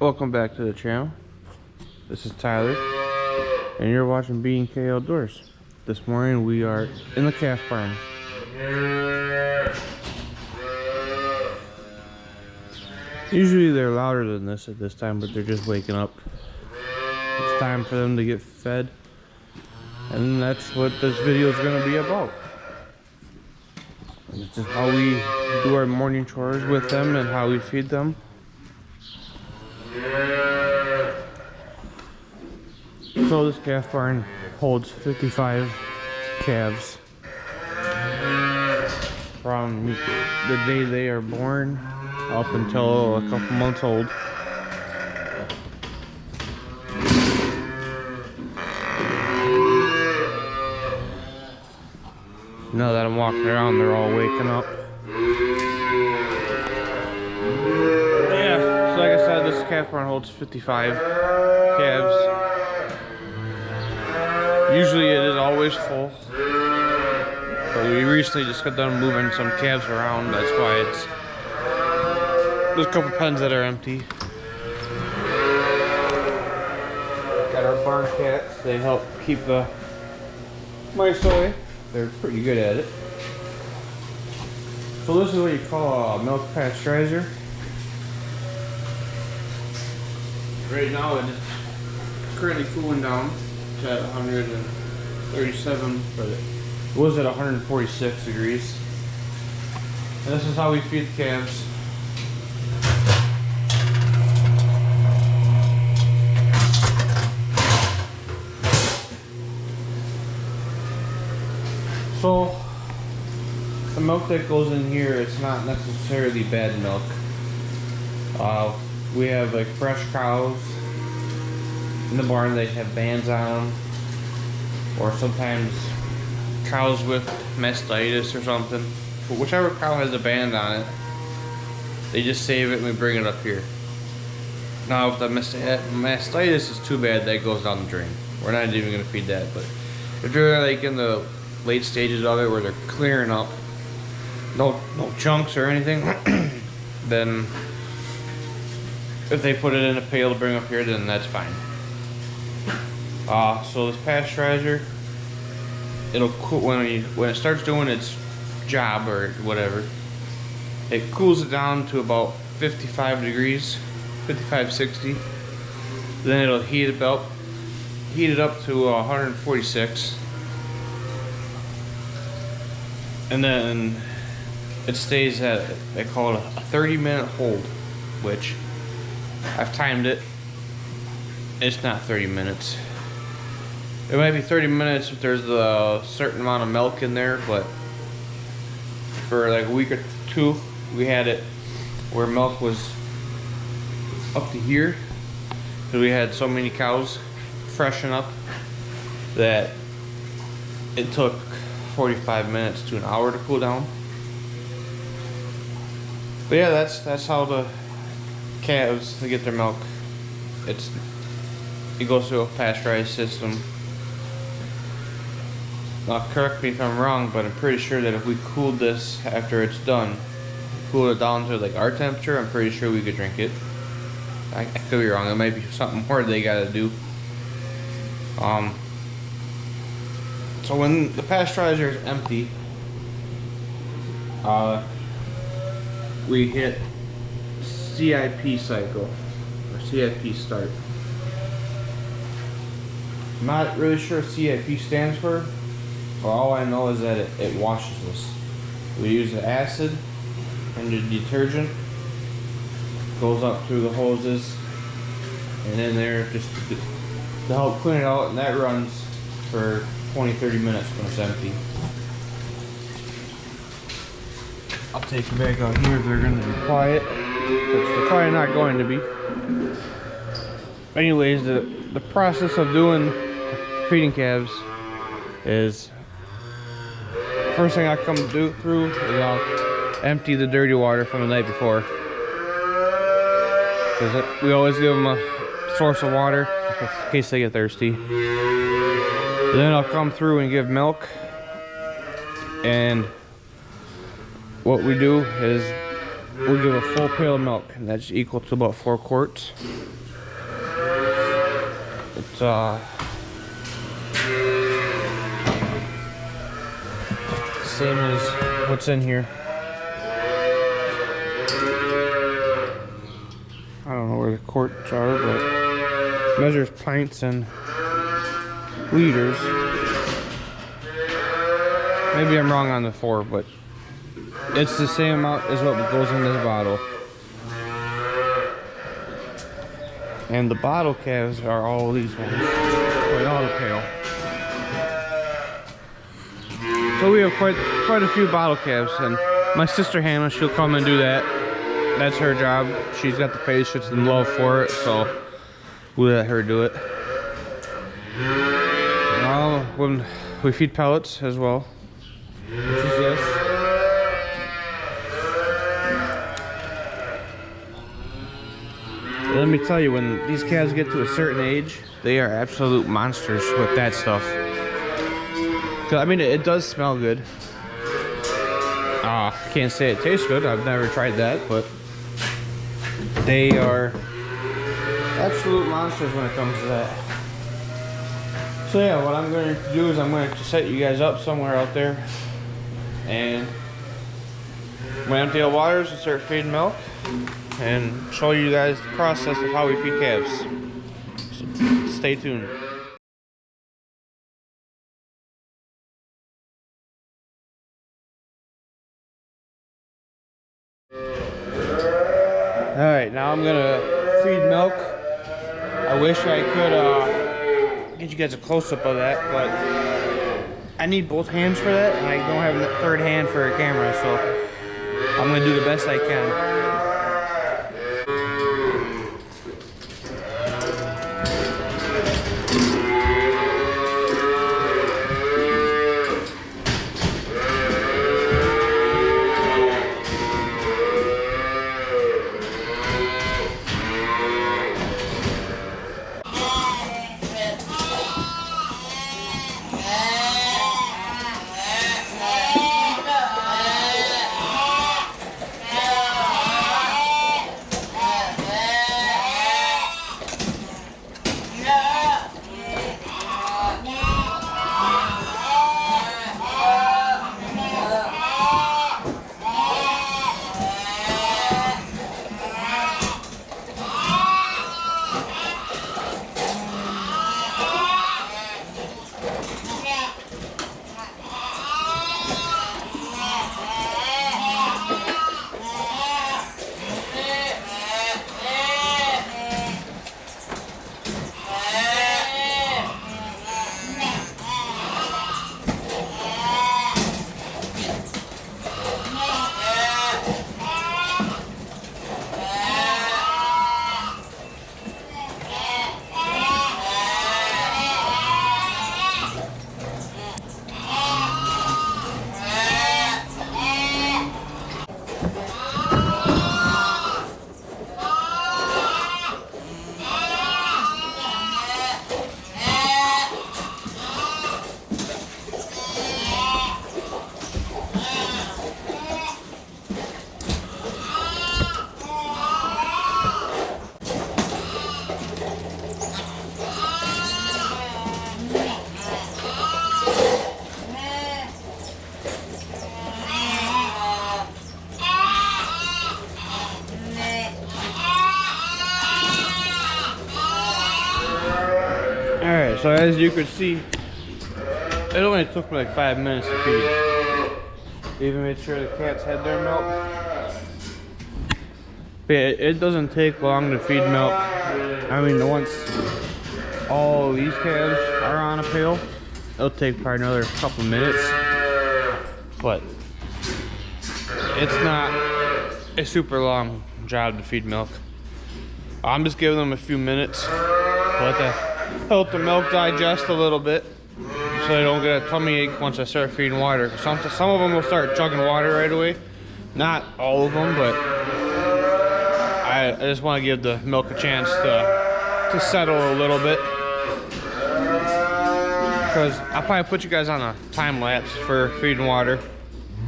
Welcome back to the channel. This is Tyler, and you're watching B&K Outdoors. This morning we are in the calf barn. Usually they're louder than this at this time, but they're just waking up. It's time for them to get fed, and that's what this video is going to be about. This is how we do our morning chores with them and how we feed them. So this calf barn holds 55 calves from the day they are born up until a couple months old. Now that I'm walking around, they're all waking up. Yeah, so like I said, this calf barn holds 55 calves. Usually it is always full, but we recently just got done moving some calves around. That's why there's a couple pens that are empty. Got our barn cats. They help keep the mice away. They're pretty good at it. So this is what you call a milk pasteurizer. Right now it is currently cooling down to 137, but it was at 146 degrees. And this is how we feed the calves. So the milk that goes in here, it's not necessarily bad milk. We have like fresh cows in the barn. They have bands on them, or sometimes cows with mastitis or something. But whichever cow has a band on it, they just save it and we bring it up here. Now if the mastitis is too bad, that goes down the drain. We're not even going to feed that. But if they're like in the late stages of it where they're clearing up, no chunks or anything, then if they put it in a pail to bring up here, then that's fine. So this pasteurizer, it'll cool when it starts doing its job or whatever. It cools it down to about 55 degrees, 55, 60. Then it'll heat it up to 146. And then it stays at, they call it a 30-minute hold, which I've timed it. It's not 30 minutes. It might be 30 minutes if there's a certain amount of milk in there, but for like a week or two, we had it where milk was up to here, because we had so many cows freshen up that it took 45 minutes to an hour to cool down. But yeah, that's how the calves, they get their milk. It goes through a pasteurized system. Now correct me if I'm wrong, but I'm pretty sure that if we cooled this after it's done, cool it down to like our temperature, I'm pretty sure we could drink it. I could be wrong. It might be something more they gotta do. So when the pasteurizer is empty, we hit CIP cycle, or CIP start. I'm not really sure what CIP stands for, but all I know is that it washes us. We use the acid and the detergent, goes up through the hoses and in there just to help clean it out, and that runs for 20-30 minutes when it's empty. I'll take you back out here if they're going to be quiet, which they're probably not going to be. Anyways, the process of doing feeding calves is, first thing I come through is I'll empty the dirty water from the night before, because we always give them a source of water in case they get thirsty. Then I'll come through and give milk, and what we do is we'll give a full pail of milk, and that's equal to about 4 quarts. It's same as what's in here. I don't know where the quarts are, but it measures pints and liters. Maybe I'm wrong on the 4, but it's the same amount as what goes in this bottle. And the bottle calves are all these ones. Wait, all the pail. So we have quite a few bottle calves, and my sister Hannah, she'll come and do that. That's her job. She's got the patience and love for it, so we let her do it. When we feed pellets as well, which is this. Let me tell you, when these calves get to a certain age, they are absolute monsters with that stuff. I mean, it does smell good. I can't say it tastes good. I've never tried that, but they are absolute monsters when it comes to that. So yeah, what I'm going to do is I'm going to set you guys up somewhere out there, and I'm going to empty the waters and start feeding milk, and show you guys the process of how we feed calves. So stay tuned. Alright, now I'm gonna feed milk. I wish I could get you guys a close-up of that, but I need both hands for that, and I don't have a third hand for a camera, so I'm gonna do the best I can. Alright, so as you could see, it only took me like 5 minutes to feed. Even made sure the cats had their milk. But yeah, it doesn't take long to feed milk. I mean, once all these calves are on a pail, it'll take probably another couple minutes. But it's not a super long job to feed milk. I'm just giving them a few minutes. Help the milk digest a little bit, so they don't get a tummy ache once I start feeding water. Some of them will start chugging water right away. Not all of them, but I just want to give the milk a chance to settle a little bit. Because I'll probably put you guys on a time lapse for feeding water.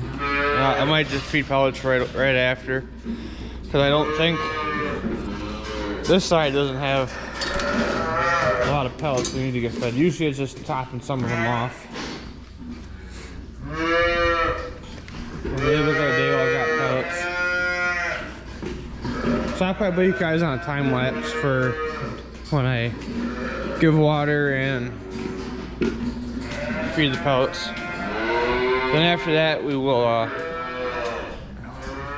And I might just feed pellets right after, because I don't think this side doesn't have a lot of pellets we need to get fed. Usually it's just topping some of them off. Today look like a day I got pellets. So I'll probably put you guys on a time lapse for when I give water and feed the pellets. Then after that we will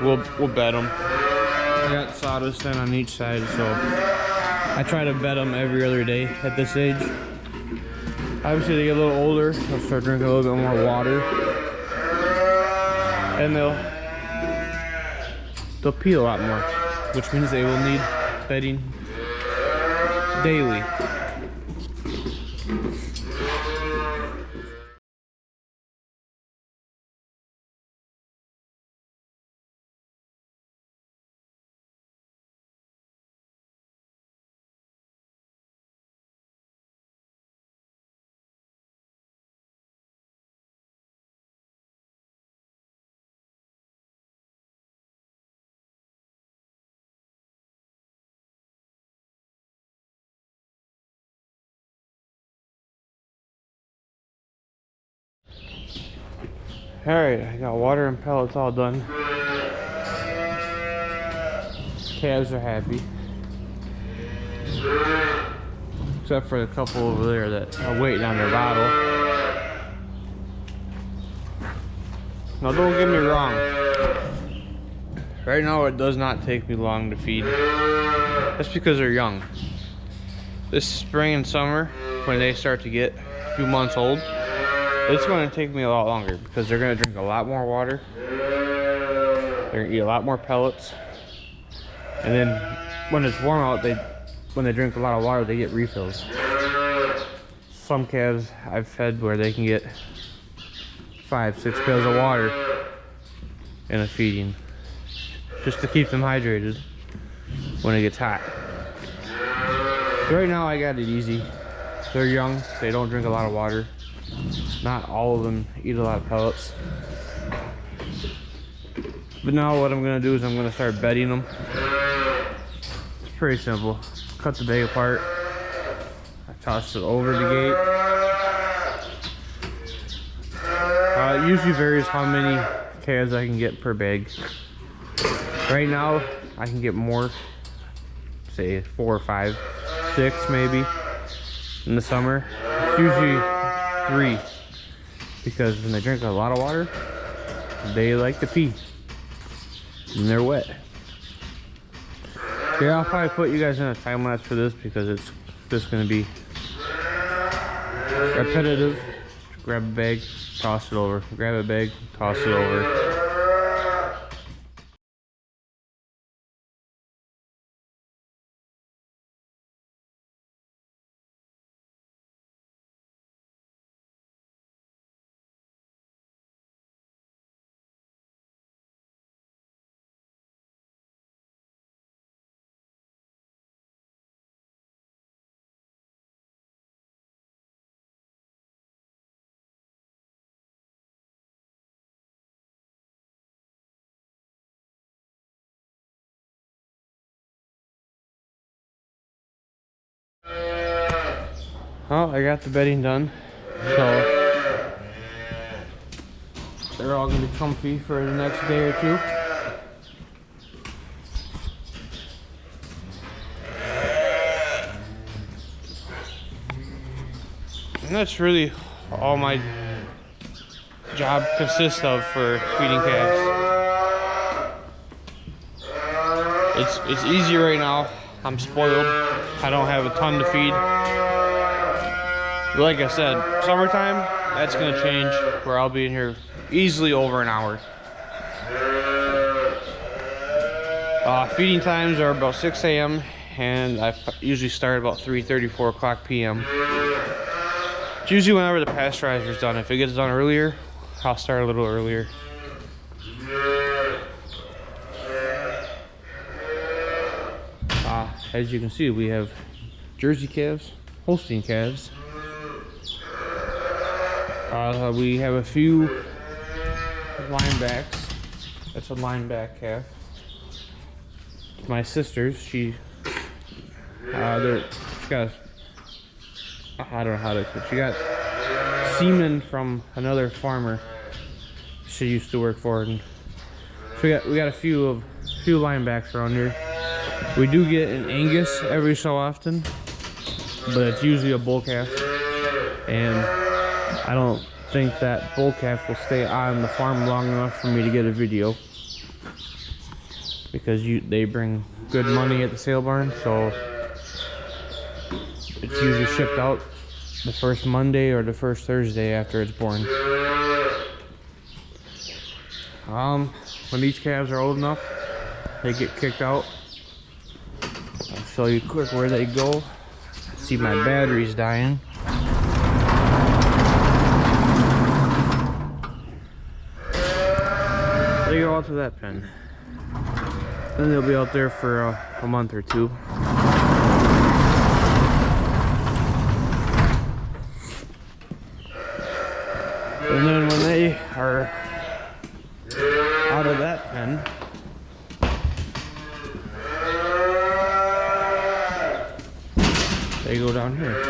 we'll bed them. I got sawdust in on each side, so I try to bed them every other day at this age. Obviously they get a little older, they'll start drinking a little bit more water, and they'll pee a lot more, which means they will need bedding daily. Alright, I got water and pellets all done. Calves are happy. Except for the couple over there that are waiting on their bottle. Now don't get me wrong. Right now it does not take me long to feed. That's because they're young. This spring and summer, when they start to get a few months old, it's going to take me a lot longer because they're going to drink a lot more water. They're going to eat a lot more pellets. And then when it's warm out, when they drink a lot of water, they get refills. Some calves I've fed where they can get 5-6 pails of water in a feeding, just to keep them hydrated when it gets hot. So right now I got it easy. They're young, they don't drink a lot of water. Not all of them eat a lot of pellets. But now what I'm going to do is I'm going to start bedding them. It's pretty simple. Cut the bag apart. I toss it over the gate. It usually varies how many calves I can get per bag. Right now I can get more, say 4 or 5, 6 maybe. In the summer it's usually 3, because when they drink a lot of water, they like to pee and they're wet. Yeah, I'll probably put you guys in a time lapse for this because it's just going to be repetitive. Grab a bag, toss it over. Grab a bag, toss it over. Well, I got the bedding done, so they're all gonna be comfy for the next day or two. And that's really all my job consists of for feeding calves. It's easy right now. I'm spoiled. I don't have a ton to feed. But like I said, summertime, that's gonna change, where I'll be in here easily over an hour. Feeding times are about 6 a.m. and I usually start about 3:30, 4 o'clock p.m. It's usually whenever the pasteurizer's done. If it gets done earlier, I'll start a little earlier. As you can see, we have Jersey calves, Holstein calves. We have a few linebacks. It's a lineback calf. It's my sister's. She got I don't know how to. She got semen from another farmer she used to work for, and so we got a few linebacks around here. We do get an Angus every so often, but it's usually a bull calf, and I don't think that bull calf will stay on the farm long enough for me to get a video, because they bring good money at the sale barn, so it's usually shipped out the first Monday or the first Thursday after it's born. When these calves are old enough, they get kicked out. I'll show you quick where they go. See, my battery's dying. They go out to that pen. Then they'll be out there for a month or two. And then when they are out of that pen, they go down here.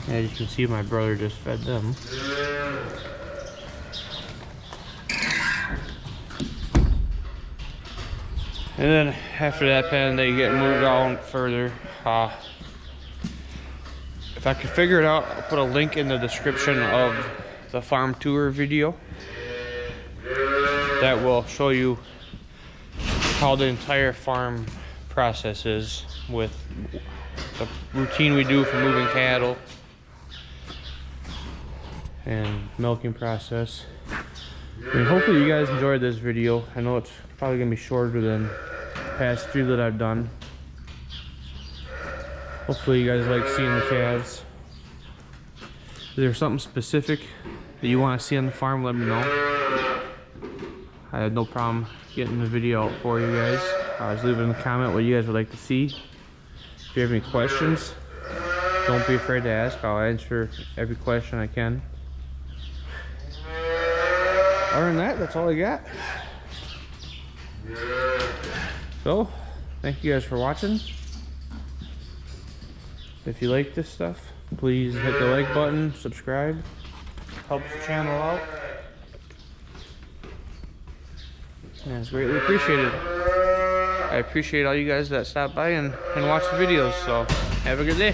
As you can see, my brother just fed them. And then after that pen, they get moved on further. If I can figure it out, I'll put a link in the description of the farm tour video that will show you how the entire farm process is, with the routine we do for moving cattle and milking process. I mean, hopefully you guys enjoyed this video. I know it's probably gonna be shorter than the past few that I've done. Hopefully you guys like seeing the calves. If there's something specific that you want to see on the farm, let me know. I had no problem getting the video out for you guys. Just leave it in the comment what you guys would like to see. If you have any questions, don't be afraid to ask. I'll answer every question I can. Other than that, that's all I got. So, thank you guys for watching. If you like this stuff, please hit the like button, subscribe. Helps the channel out. And it's greatly appreciated. I appreciate all you guys that stop by and watch the videos. So, have a good day.